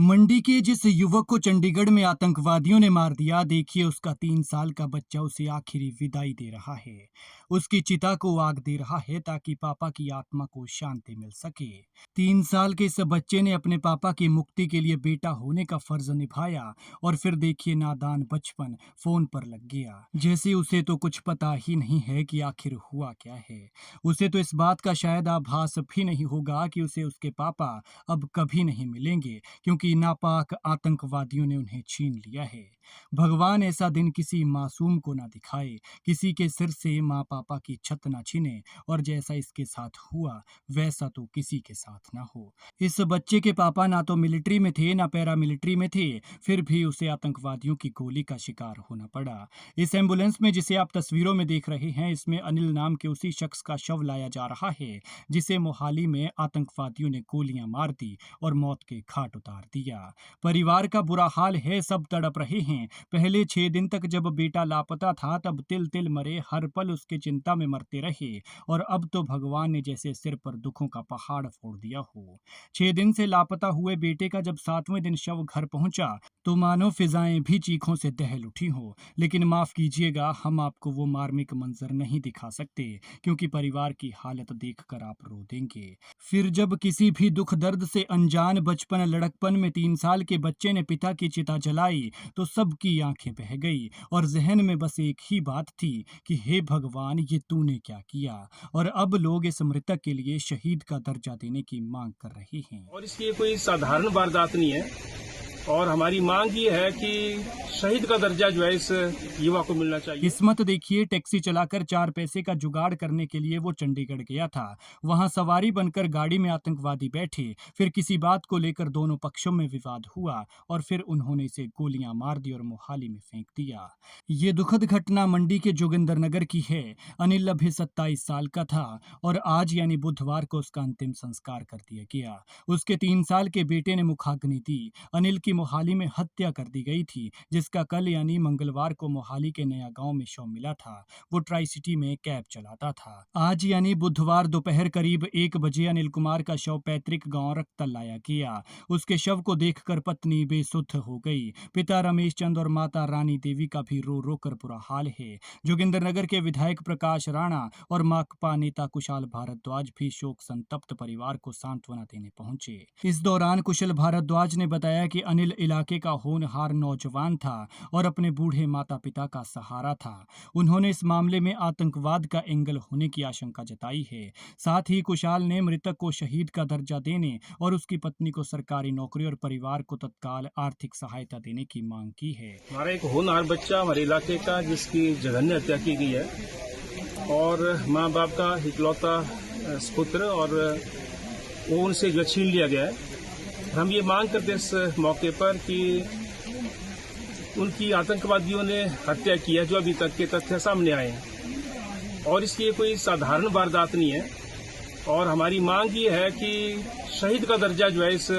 मंडी के जिस युवक को चंडीगढ़ में आतंकवादियों ने मार दिया, देखिए उसका 3 साल का बच्चा उसे आखिरी विदाई दे रहा है। उसकी चिता को आग दे रहा है ताकि पापा की आत्मा को शांति मिल सके। 3 साल के इस बच्चे ने अपने पापा की मुक्ति के लिए बेटा होने का फर्ज निभाया और फिर देखिए नादान बचपन फोन पर लग गया। जैसे उसे तो कुछ पता ही नहीं है कि आखिर हुआ क्या है। उसे तो इस बात का शायद आभास भी नहीं होगा कि उसे उसके पापा अब कभी नहीं मिलेंगे, क्योंकि नापाक आतंकवादियों ने उन्हें छीन लिया है। भगवान ऐसा दिन किसी मासूम को ना दिखाए, किसी के सिर से माँ पापा की छत ना छीने, और जैसा इसके साथ हुआ वैसा तो किसी के साथ ना हो। इस बच्चे के पापा ना तो मिलिट्री में थे ना पैरा मिलिट्री में थे, फिर भी उसे आतंकवादियों की गोली का शिकार होना पड़ा। इस एम्बुलेंस में जिसे आप तस्वीरों में देख रहे हैं, इसमें अनिल नाम के उसी शख्स का शव लाया जा रहा है जिसे मोहाली में आतंकवादियों ने गोलियां मार दी और मौत के घाट उतार दिया। परिवार का बुरा हाल है, सब तड़प रहे हैं। पहले 6 दिन तक जब बेटा लापता था तब तिल तिल मरे, हर पल उसकी चिंता में मरते रहे, और अब तो भगवान ने जैसे सिर पर दुखों का पहाड़ फोड़ दिया हो। 6 दिन से लापता हुए बेटे का जब 7वें दिन शव घर पहुंचा तो मानो फिजाएं भी चीखों से दहल उठी हो। लेकिन माफ कीजिएगा, हम आपको वो मार्मिक मंजर नहीं दिखा सकते, क्योंकि परिवार की हालत देखकर आप रो देंगे। फिर जब किसी भी दुख दर्द से अनजान बचपन लड़कपन में 3 साल के बच्चे ने पिता की चिता जलाई तो सबकी आंखें बह गई और जहन में बस एक ही बात थी कि हे भगवान, ये तूने क्या किया। और अब लोग इस मृतक के लिए शहीद का दर्जा देने की मांग कर रहे हैं। और इसकी कोई साधारण वारदात नहीं है, और हमारी मांग ये है कि शहीद का दर्जा जो है इस युवा को मिलना चाहिए। किस्मत देखिए, टैक्सी चलाकर 4 पैसे का जुगाड़ करने के लिए वो चंडीगढ़ गया था। वहां सवारी बनकर गाड़ी में आतंकवादी बैठे, फिर किसी बात को लेकर दोनों पक्षों में विवाद हुआ और फिर उन्होंने इसे गोलियां मार दी और मोहाली में फेंक दिया। ये दुखद घटना मंडी के जोगिंदरनगर की है। अनिल अभी 27 साल का था और आज यानी बुधवार को उसका अंतिम संस्कार कर दिया गया। उसके 3 साल के बेटे ने मुखाग्नि दी। अनिल की मोहाली में हत्या कर दी गई थी, जिसका कल यानी मंगलवार को मोहाली के नया गांव में शव मिला था। वो ट्राई सिटी में कैब चलाता था। आज यानी बुधवार दोपहर करीब 1 बजे अनिल कुमार का शव पैतृक गांव रक्तल लाया गया। उसके शव को देखकर पत्नी बेसुध हो गई। पिता रमेश चंद और माता रानी देवी का भी रो रो कर बुरा हाल है। जोगिंदरनगर के विधायक प्रकाश राणा और माकपा नेता कुशाल भारद्वाज भी शोक संतप्त परिवार को सांत्वना देने पहुंचे। इस दौरान कुशल भारद्वाज ने बताया कि अनिल इलाके का होनहार नौजवान था और अपने बूढ़े माता पिता का सहारा था। उन्होंने इस मामले में आतंकवाद का एंगल होने की आशंका जताई है। साथ ही कुशाल ने मृतक को शहीद का दर्जा देने और उसकी पत्नी को सरकारी नौकरी और परिवार को तत्काल आर्थिक सहायता देने की मांग की है। हमारा एक होनहार बच्चा हमारे इलाके का, जिसकी जघन्य हत्या की गई है, और माँ बाप का इकलौता पुत्र, और वो उनसे जो छीन लिया गया है। हम ये मांग करते इस मौके पर कि उनकी आतंकवादियों ने हत्या की है, जो अभी तक के तथ्य सामने आए हैं, और इसकी कोई साधारण वारदात नहीं है। और हमारी मांग ये है कि शहीद का दर्जा जो है इस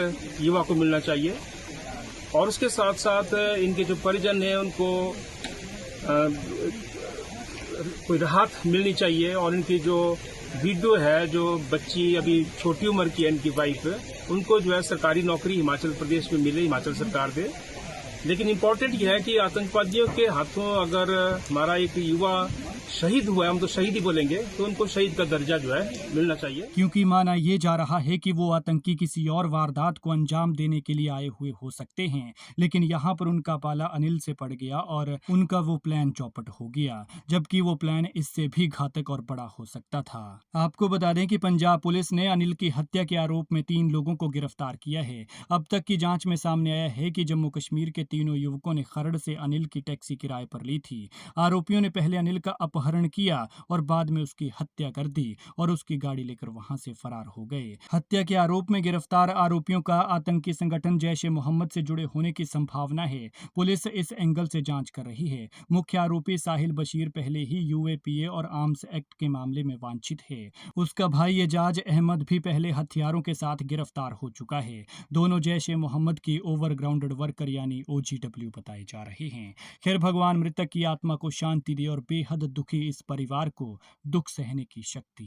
युवा को मिलना चाहिए, और उसके साथ साथ इनके जो परिजन हैं उनको कोई राहत मिलनी चाहिए, और इनकी जो विडो है, जो बच्ची अभी छोटी उम्र की है, इनकी वाइफ, उनको जो है सरकारी नौकरी हिमाचल प्रदेश में मिले, हिमाचल सरकार दे। लेकिन इम्पोर्टेंट यह है कि आतंकवादियों के हाथों अगर हमारा एक युवा शहीद हुआ है, हम तो शहीद ही बोलेंगे, तो उनको शहीद का दर्जा जो है मिलना चाहिए। क्योंकि माना ये जा रहा है कि वो आतंकी किसी और वारदात को अंजाम देने के लिए आए हुए हो सकते हैं, लेकिन यहाँ पर उनका पाला अनिल से पड़ गया और उनका वो प्लान चौपट हो गया, जबकि वो प्लान इससे भी घातक और बड़ा हो सकता था। आपको बता दें कि पंजाब पुलिस ने अनिल की हत्या के आरोप में 3 लोगों को गिरफ्तार किया है। अब तक की जांच में सामने आया है कि जम्मू कश्मीर के तीनों युवकों ने खरड़ से अनिल की टैक्सी किराए पर ली थी। आरोपियों ने पहले अनिल का अपहरण किया और बाद में उसकी हत्या कर दी और उसकी गाड़ी लेकर वहां से फरार हो गए। हत्या के आरोप में गिरफ्तार आरोपियों का आतंकी संगठन जैश ए मोहम्मद से जुड़े होने की संभावना है। पुलिस इस एंगल से जांच कर रही है। मुख्य आरोपी साहिल बशीर पहले ही यूएपीए और आर्म्स एक्ट के मामले में वांछित है। उसका भाई एजाज अहमद भी पहले हथियारों के साथ गिरफ्तार हो चुका है। दोनों जैश ए मोहम्मद की ओवरग्राउंडेड वर्कर यानी ओजीडब्ल्यू बताए जा रहे हैं। खैर, भगवान मृतक की आत्मा को शांति दे और बेहद दुखी इस परिवार को दुख सहने की शक्ति